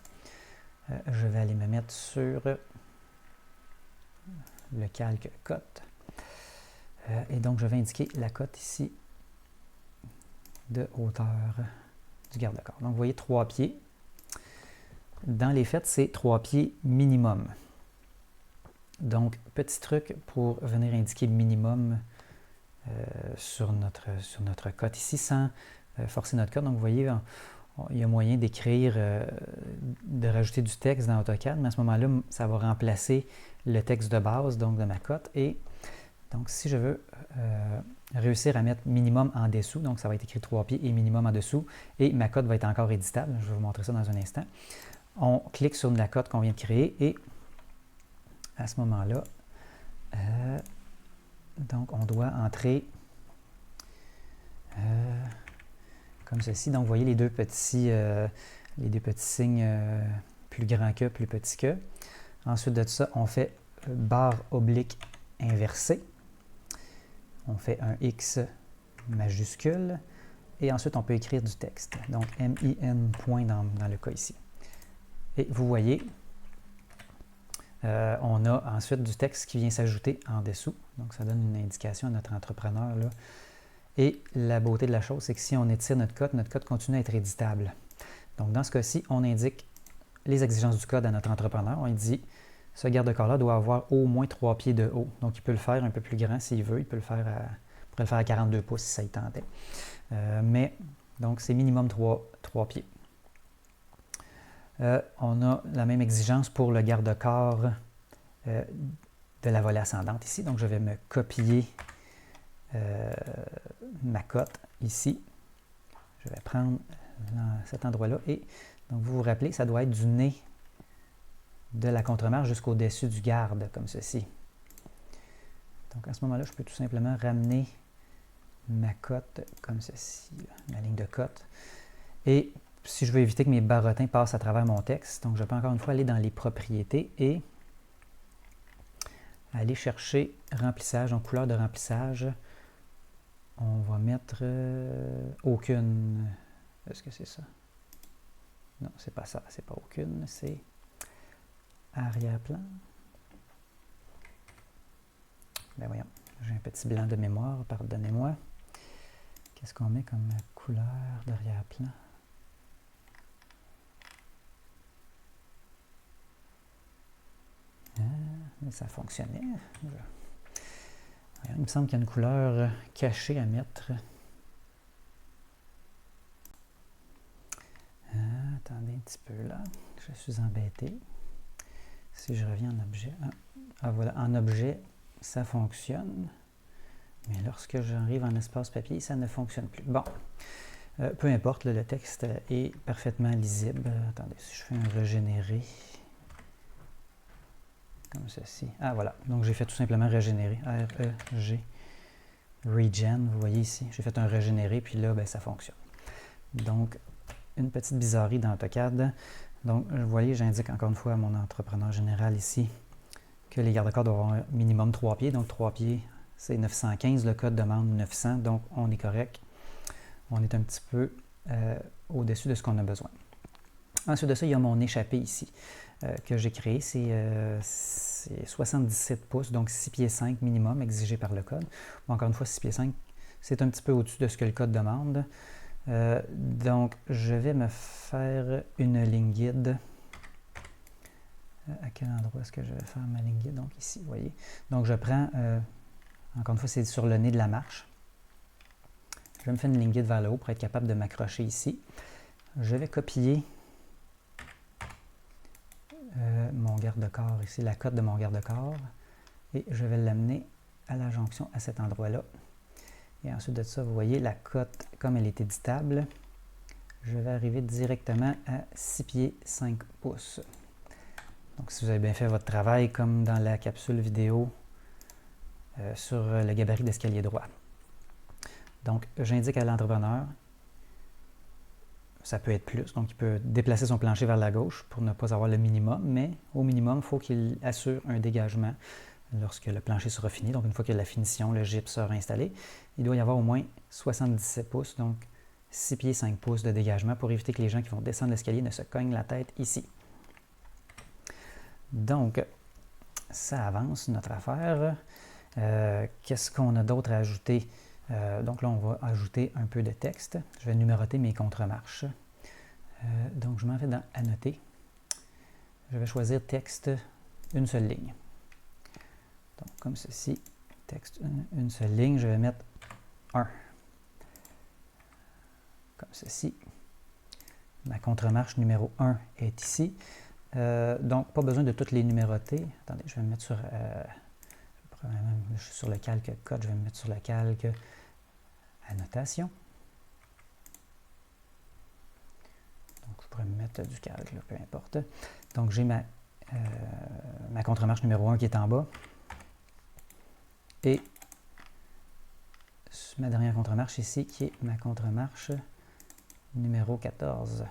[SPEAKER 1] Je vais aller me mettre sur le calque cote. Et donc, je vais indiquer la cote ici de hauteur du garde-corps. Donc, vous voyez 3 pieds. Dans les faits, c'est 3 pieds minimum. Donc, petit truc pour venir indiquer le minimum sur notre cote ici sans forcer notre code. Donc, vous voyez, il y a moyen d'écrire, de rajouter du texte dans AutoCAD, mais à ce moment-là, ça va remplacer le texte de base, donc de ma cote. Et donc, si je veux réussir à mettre minimum en dessous, donc ça va être écrit 3 pieds et minimum en dessous, et ma cote va être encore éditable. Je vais vous montrer ça dans un instant. On clique sur la cote qu'on vient de créer et à ce moment-là, donc on doit entrer comme ceci. Donc vous voyez les deux petits signes plus grand que, plus petit que. Ensuite de ça, on fait barre oblique inversée. On fait un X majuscule et ensuite on peut écrire du texte. Donc MIN point dans le cas ici. Et vous voyez, on a ensuite du texte qui vient s'ajouter en dessous. Donc, ça donne une indication à notre entrepreneur, là. Et la beauté de la chose, c'est que si on étire notre code continue à être éditable. Donc, dans ce cas-ci, on indique les exigences du code à notre entrepreneur. On lui dit, ce garde-corps-là doit avoir au moins 3 pieds de haut. Donc, il peut le faire un peu plus grand s'il veut. Il pourrait le faire à 42 pouces si ça y tentait. Mais, donc, c'est minimum 3 pieds. On a la même exigence pour le garde-corps de la volée ascendante ici. Donc, je vais me copier ma cote ici. Je vais prendre cet endroit-là et donc vous vous rappelez, ça doit être du nez de la contre-marche jusqu'au-dessus du garde, comme ceci. Donc, à ce moment-là, je peux tout simplement ramener ma cote comme ceci, là, ma ligne de cote. Et si je veux éviter que mes barottins passent à travers mon texte, donc je peux encore une fois aller dans les propriétés et aller chercher remplissage, donc couleur de remplissage. On va mettre aucune. Est-ce que c'est ça? Non, c'est pas ça, c'est pas aucune, c'est arrière-plan. Ben voyons, j'ai un petit blanc de mémoire, pardonnez-moi. Qu'est-ce qu'on met comme couleur d'arrière-plan? Mais ça fonctionnait. Il me semble qu'il y a une couleur cachée à mettre. Attendez un petit peu là. Je suis embêté. Si je reviens en objet. Voilà, en objet, ça fonctionne. Mais lorsque j'arrive en espace papier, ça ne fonctionne plus. Bon, peu importe, là, le texte est parfaitement lisible. Attendez, si je fais un régénérer. Comme ceci. Ah, voilà. Donc, j'ai fait tout simplement régénérer. R-E-G. Regen, vous voyez ici. J'ai fait un régénéré, puis là, ben, ça fonctionne. Donc, une petite bizarrerie dans AutoCAD. Donc, vous voyez, j'indique encore une fois à mon entrepreneur général ici que les garde-corps doivent avoir un minimum 3 pieds. Donc, 3 pieds, c'est 915. Le code demande 900. Donc, on est correct. On est un petit peu au-dessus de ce qu'on a besoin. Ensuite de ça, il y a mon échappé ici. Que j'ai créé, c'est 77 pouces, donc 6 pieds 5 minimum exigé par le code. Bon, encore une fois, 6 pieds 5, c'est un petit peu au-dessus de ce que le code demande. Donc, je vais me faire une ligne guide. À quel endroit est-ce que je vais faire ma ligne guide? Donc, ici, vous voyez. Donc, je prends Encore une fois, c'est sur le nez de la marche. Je vais me faire une ligne guide vers le haut pour être capable de m'accrocher ici. Je vais copier mon garde-corps ici, la cote de mon garde-corps, et je vais l'amener à la jonction à cet endroit-là. Et ensuite de ça, vous voyez la cote, comme elle est éditable, je vais arriver directement à 6 pieds 5 pouces. Donc, si vous avez bien fait votre travail, comme dans la capsule vidéo sur le gabarit d'escalier droit. Donc, j'indique à l'entrepreneur, ça peut être plus, donc il peut déplacer son plancher vers la gauche pour ne pas avoir le minimum, mais au minimum, il faut qu'il assure un dégagement lorsque le plancher sera fini. Donc, une fois que la finition, le gypse sera installé, il doit y avoir au moins 77 pouces, donc 6 pieds 5 pouces de dégagement pour éviter que les gens qui vont descendre l'escalier ne se cognent la tête ici. Donc, ça avance notre affaire. Qu'est-ce qu'on a d'autre à ajouter? Donc là, on va ajouter un peu de texte. Je vais numéroter mes contre-marches. Donc, je m'en vais dans « Annoter ». Je vais choisir « Texte », une seule ligne. Donc, comme ceci, texte, une seule ligne. Je vais mettre 1. Comme ceci. Ma contre-marche numéro 1 est ici. Donc, pas besoin de toutes les numéroter. Attendez, je vais me mettre sur... je suis sur le calque code, je vais me mettre sur le calque annotation. Donc, je pourrais me mettre du calque, là, peu importe. Donc, j'ai ma contre-marche numéro 1 qui est en bas. Et ma dernière contre-marche ici, qui est ma contre-marche numéro 14.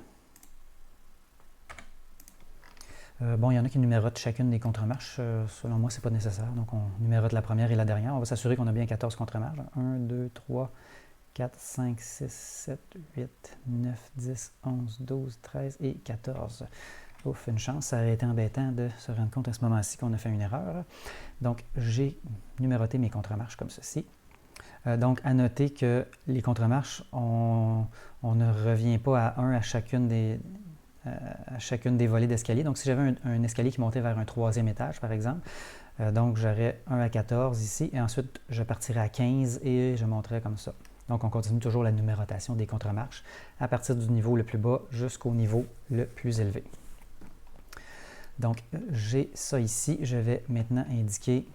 [SPEAKER 1] Bon, il y en a qui numérotent chacune des contre-marches. Selon moi, ce n'est pas nécessaire. Donc, on numérote la première et la dernière. On va s'assurer qu'on a bien 14 contre-marches. 1, 2, 3, 4, 5, 6, 7, 8, 9, 10, 11, 12, 13 et 14. Ouf, une chance. Ça aurait été embêtant de se rendre compte à ce moment-ci qu'on a fait une erreur. Donc, j'ai numéroté mes contre-marches comme ceci. Donc, à noter que les contre-marches, on ne revient pas à 1 à chacune des volets d'escalier. Donc, si j'avais un escalier qui montait vers un 3e étage, par exemple, donc j'aurais 1 à 14 ici, et ensuite je partirais à 15 et je monterais comme ça. Donc, on continue toujours la numérotation des contre-marches à partir du niveau le plus bas jusqu'au niveau le plus élevé. Donc, j'ai ça ici. Je vais maintenant indiquer,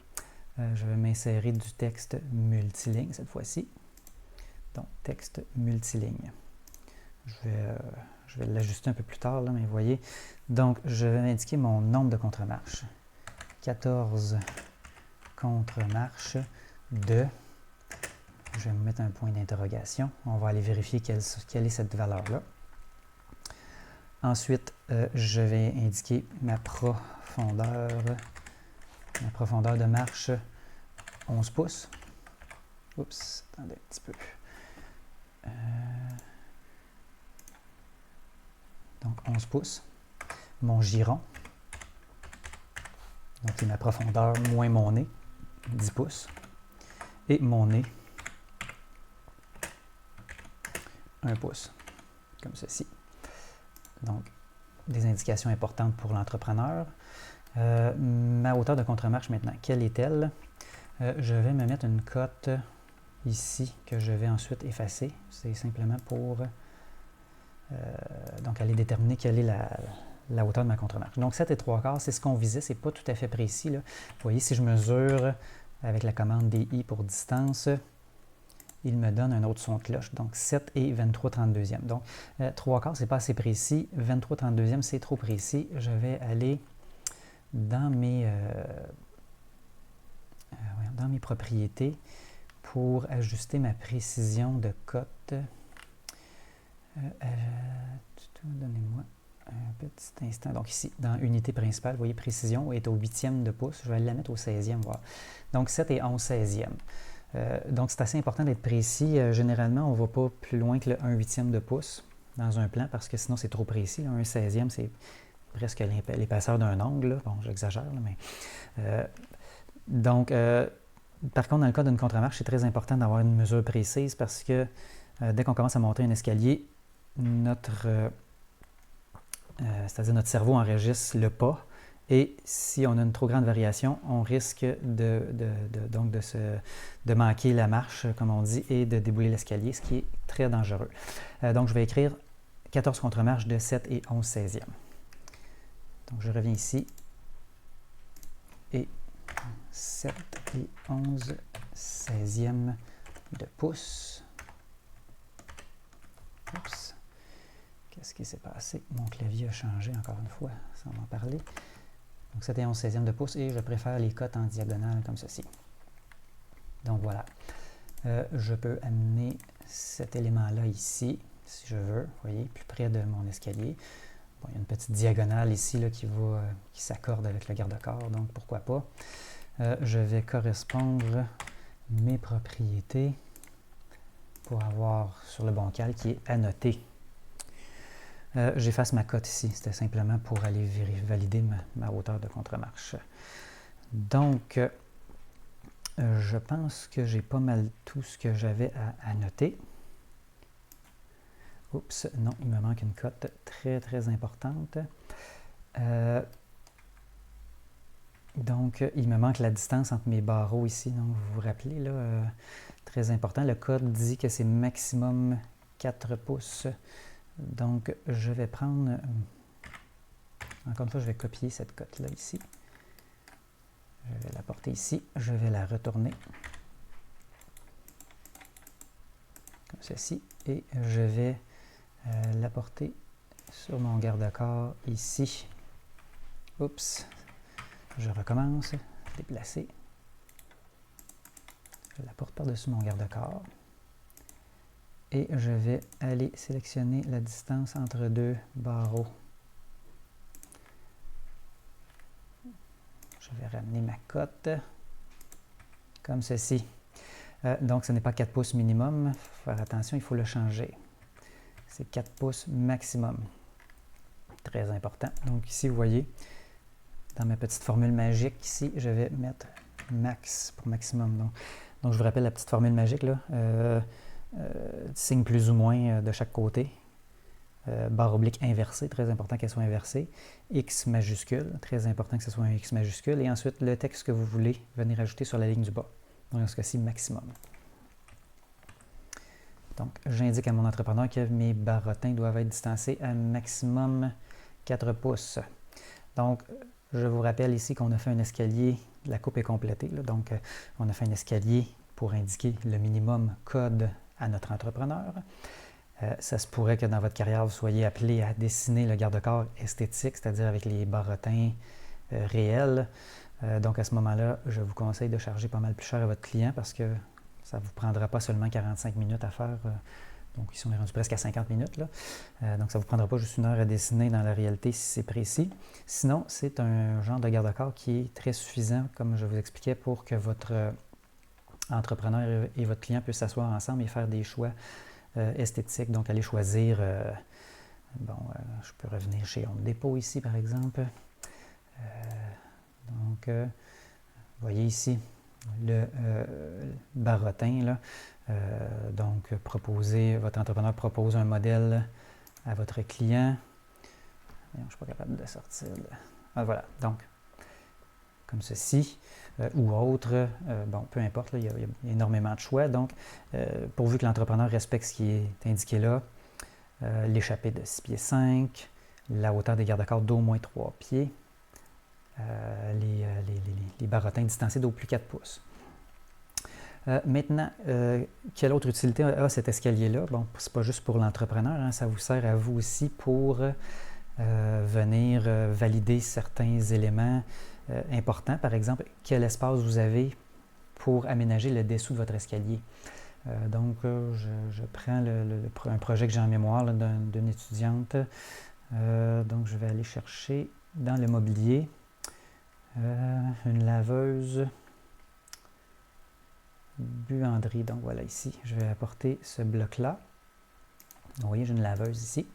[SPEAKER 1] je vais m'insérer du texte multiligne cette fois-ci. Donc, texte multiligne. Je vais l'ajuster un peu plus tard, là, mais vous voyez. Donc, je vais indiquer mon nombre de contre-marches. 14 contre-marches de... Je vais me mettre un point d'interrogation. On va aller vérifier quelle est cette valeur-là. Ensuite, je vais indiquer ma profondeur de marche 11 pouces. Oups, attendez un petit peu. Donc 11 pouces. Mon giron, donc qui est ma profondeur moins mon nez, 10 pouces. Et mon nez, 1 pouce, comme ceci. Donc, des indications importantes pour l'entrepreneur. Ma hauteur de contre-marche maintenant, quelle est-elle? Je vais me mettre une cote ici que je vais ensuite effacer. C'est simplement pour donc aller déterminer quelle est la hauteur de ma contre-marche. Donc 7 et 3/4, c'est ce qu'on visait, c'est pas tout à fait précis, là. Vous voyez, si je mesure avec la commande DI pour distance, il me donne un autre son de cloche. Donc 7 et 23/32e. Donc 3/4, c'est pas assez précis. 23/32e, c'est trop précis. Je vais aller dans mes propriétés pour ajuster ma précision de cote. Donnez-moi un petit instant. Donc ici, dans unité principale, vous voyez, précision est au 8e de pouce. Je vais la mettre au 16e, voir. Donc 7 et 11/16e. Donc c'est assez important d'être précis. Généralement, on ne va pas plus loin que le 1/8e de pouce dans un plan parce que sinon c'est trop précis. 1/16e, c'est presque l'épaisseur d'un ongle, là. Bon, j'exagère, mais... par contre, dans le cas d'une contre-marche, c'est très important d'avoir une mesure précise parce que dès qu'on commence à monter un escalier, c'est-à-dire notre cerveau enregistre le pas Et si on a une trop grande variation, on risque de manquer la marche, comme on dit, et de débouler l'escalier, ce qui est très dangereux. Donc, je vais écrire 14 contre-marches de 7 et 11 16e. Donc, je reviens ici. Et 7 et 11 16e de pouce. Oups. Qu'est-ce qui s'est passé? Mon clavier a changé encore une fois, sans m'en parler. Donc 7 et 11 16e de pouce et je préfère les cotes en diagonale comme ceci. Donc voilà. Je peux amener cet élément-là ici, si je veux, vous voyez, plus près de mon escalier. Bon, il y a une petite diagonale ici là, qui s'accorde avec le garde-corps, donc pourquoi pas. Je vais correspondre mes propriétés pour avoir sur le bancal qui est annoté. J'efface ma cote ici, c'était simplement pour aller valider ma hauteur de contre-marche. Donc, je pense que j'ai pas mal tout ce que j'avais à annoter. Oups, non, il me manque une cote très, très importante. Donc, il me manque la distance entre mes barreaux ici. Donc, vous vous rappelez, là, très important. Le code dit que c'est maximum 4 pouces. Donc, je vais prendre... Encore une fois, je vais copier cette cote-là ici. Je vais la porter ici. Je vais la retourner. Comme ceci. Et je vais la porter sur mon garde-corps ici. Oups. Je recommence. Déplacer. Je la porte par-dessus mon garde-corps. Et je vais aller sélectionner la distance entre deux barreaux. Je vais ramener ma cote comme ceci. Donc, ce n'est pas 4 pouces minimum. Il faut faire attention, il faut le changer. C'est 4 pouces maximum. Très important. Donc, ici, vous voyez, dans ma petite formule magique, ici, je vais mettre max pour maximum. Donc je vous rappelle la petite formule magique, là. Signe plus ou moins de chaque côté. Barre oblique inversée, très important qu'elle soit inversée. X majuscule, très important que ce soit un X majuscule. Et ensuite, le texte que vous voulez venir ajouter sur la ligne du bas. Donc, dans ce cas-ci, maximum. Donc, j'indique à mon entrepreneur que mes barotins doivent être distancés à maximum 4 pouces. Donc, je vous rappelle ici qu'on a fait un escalier, la coupe est complétée. Là, donc, on a fait un escalier pour indiquer le minimum code à notre entrepreneur. Ça se pourrait que dans votre carrière, vous soyez appelé à dessiner le garde-corps esthétique, c'est-à-dire avec les barotins réels. Donc, à ce moment-là, je vous conseille de charger pas mal plus cher à votre client parce que ça ne vous prendra pas seulement 45 minutes à faire. Donc, ici, on est rendu presque à 50 minutes. Là. Donc, ça ne vous prendra pas juste 1 heure à dessiner dans la réalité si c'est précis. Sinon, c'est un genre de garde-corps qui est très suffisant, comme je vous expliquais, pour que votre entrepreneur et votre client puissent s'asseoir ensemble et faire des choix esthétiques. Donc, aller choisir... je peux revenir chez Home Depot ici, par exemple. Vous voyez ici le barotin, là. Donc, votre entrepreneur propose un modèle à votre client. Je ne suis pas capable de sortir. Voilà, donc, comme ceci, ou autre, peu importe, là, il y a énormément de choix. Donc, pourvu que l'entrepreneur respecte ce qui est indiqué là, l'échappée de 6 pieds 5, la hauteur des garde-corps d'au moins 3 pieds, les barotins distancés d'au plus 4 pouces. Maintenant, quelle autre utilité a cet escalier-là? Bon, c'est pas juste pour l'entrepreneur, hein, ça vous sert à vous aussi pour venir valider certains éléments importants. Par exemple, quel espace vous avez pour aménager le dessous de votre escalier. Je prends un projet que j'ai en mémoire d'une étudiante. Donc, je vais aller chercher dans le mobilier une laveuse buanderie. Donc voilà ici, je vais apporter ce bloc-là. Vous voyez, j'ai une laveuse ici.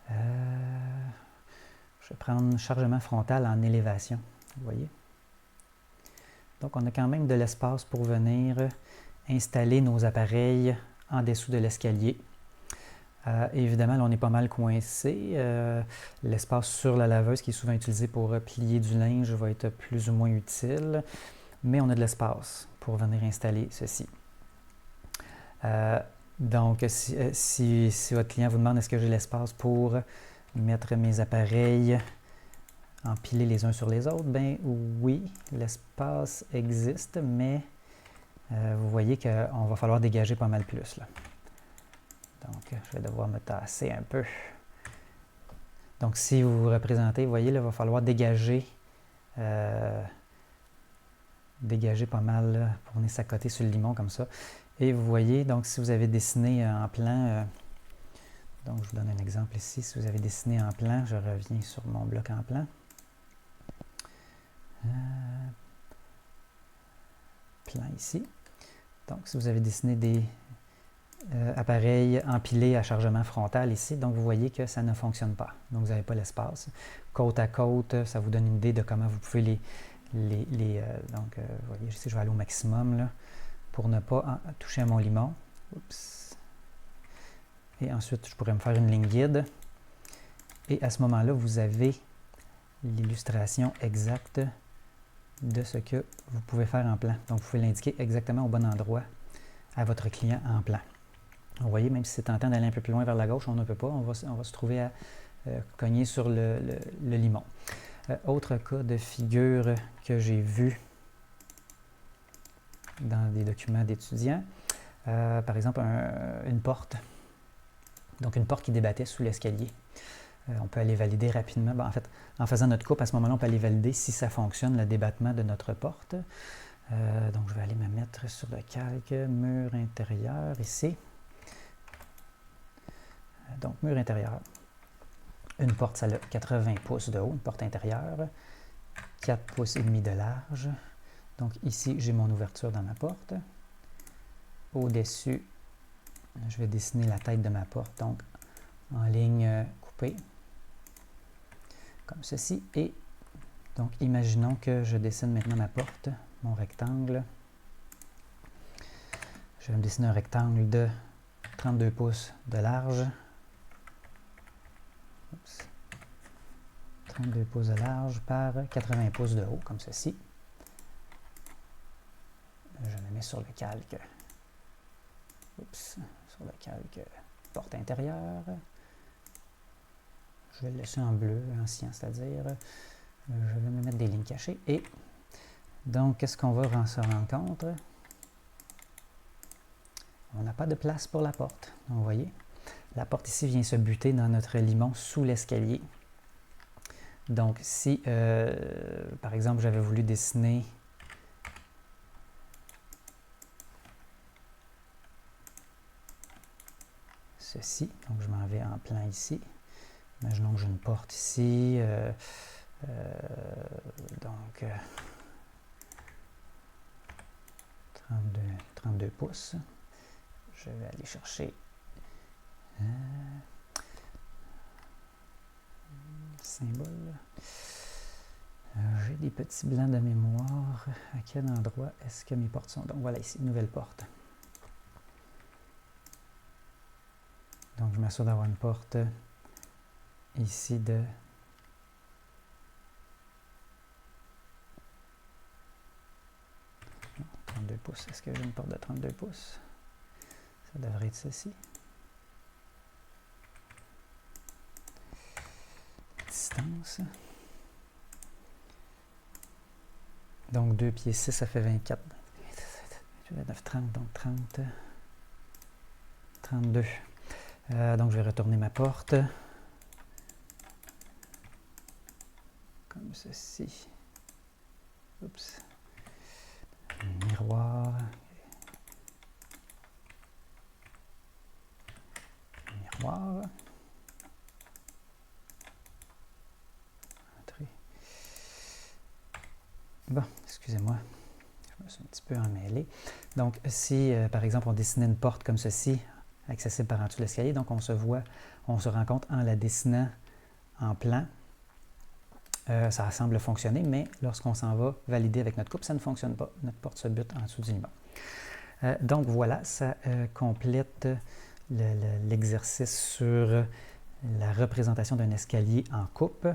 [SPEAKER 1] Je vais prendre chargement frontal en élévation. Vous voyez. Donc on a quand même de l'espace pour venir installer nos appareils en dessous de l'escalier. Évidemment, là, on est pas mal coincé. L'espace sur la laveuse, qui est souvent utilisé pour plier du linge, va être plus ou moins utile. Mais on a de l'espace pour venir installer ceci. Donc, si votre client vous demande est-ce que j'ai l'espace pour mettre mes appareils empilés les uns sur les autres, ben oui, l'espace existe, mais vous voyez qu'on va falloir dégager pas mal plus, là. Donc, je vais devoir me tasser un peu. Donc, si vous vous représentez, vous voyez, là, il va falloir dégager pas mal là, pour venir s'accoter sur le limon comme ça. Et vous voyez, donc, si vous avez dessiné en plan, donc je vous donne un exemple ici, si vous avez dessiné en plan, je reviens sur mon bloc en plan. Plan ici. Donc, si vous avez dessiné des appareils empilés à chargement frontal ici, donc vous voyez que ça ne fonctionne pas. Donc, vous n'avez pas l'espace. Côte à côte, ça vous donne une idée de comment vous pouvez donc, vous voyez, ici, je vais aller au maximum là, pour ne pas toucher à mon limon. Oups. Et ensuite, je pourrais me faire une ligne guide. Et à ce moment-là, vous avez l'illustration exacte de ce que vous pouvez faire en plan. Donc, vous pouvez l'indiquer exactement au bon endroit à votre client en plan. Vous voyez, même si c'est tentant d'aller un peu plus loin vers la gauche, on ne peut pas. On va se trouver à cogner sur le limon. Autre cas de figure que j'ai vu dans des documents d'étudiants, par exemple, une porte. Donc, une porte qui débattait sous l'escalier. On peut aller valider rapidement. En fait, en faisant notre coupe, à ce moment-là, on peut aller valider si ça fonctionne, le débattement de notre porte. Donc, je vais aller me mettre sur le calque mur intérieur ici. Donc, mur intérieur. Une porte, ça a 80 pouces de haut, une porte intérieure. 4 pouces et demi de large. Donc, ici, j'ai mon ouverture dans ma porte. Au-dessus, je vais dessiner la tête de ma porte, donc en ligne coupée. Comme ceci. Et donc, imaginons que je dessine maintenant ma porte, mon rectangle. Je vais me dessiner un rectangle de 32 pouces de large. Oups. 32 pouces de large par 80 pouces de haut, comme ceci. Je me mets sur le calque. Oups. Sur le calque porte intérieure. Je vais le laisser en bleu, ancien, c'est-à-dire, je vais me mettre des lignes cachées. Et donc, qu'est-ce qu'on va se rendre compte? On n'a pas de place pour la porte. Donc, vous voyez, la porte ici vient se buter dans notre limon sous l'escalier. Donc, si, par exemple, j'avais voulu dessiner ceci, donc je m'en vais en plan ici. Imaginons que j'ai une porte ici, donc 32 pouces. Je vais aller chercher symbole. J'ai des petits blancs de mémoire. À quel endroit est-ce que mes portes sont? Donc voilà ici, nouvelle porte. Donc je m'assure d'avoir une porte ici de 32 pouces. Est-ce que j'ai une porte de 32 pouces? Ça devrait être ceci. Distance. Donc 2 pieds 6, ça fait 24. 29, 30, donc 30. 32. Donc je vais retourner ma porte. Comme ceci. Oups. Miroir. Miroir. Entrée. Bon, excusez-moi. Je me suis un petit peu emmêlé. Donc, si, par exemple, on dessinait une porte comme ceci, accessible par en dessous de l'escalier, donc on se rend compte en la dessinant en plan, ça semble fonctionner, mais lorsqu'on s'en va valider avec notre coupe, ça ne fonctionne pas. Notre porte se bute en dessous du limon. Donc voilà, ça complète l'exercice sur la représentation d'un escalier en coupe.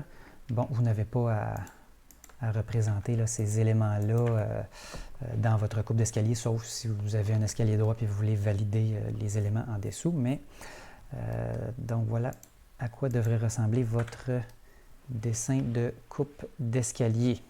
[SPEAKER 1] Bon, vous n'avez pas à représenter là, ces éléments-là dans votre coupe d'escalier, sauf si vous avez un escalier droit et vous voulez valider les éléments en dessous. Mais donc voilà à quoi devrait ressembler votre dessin de coupe d'escalier.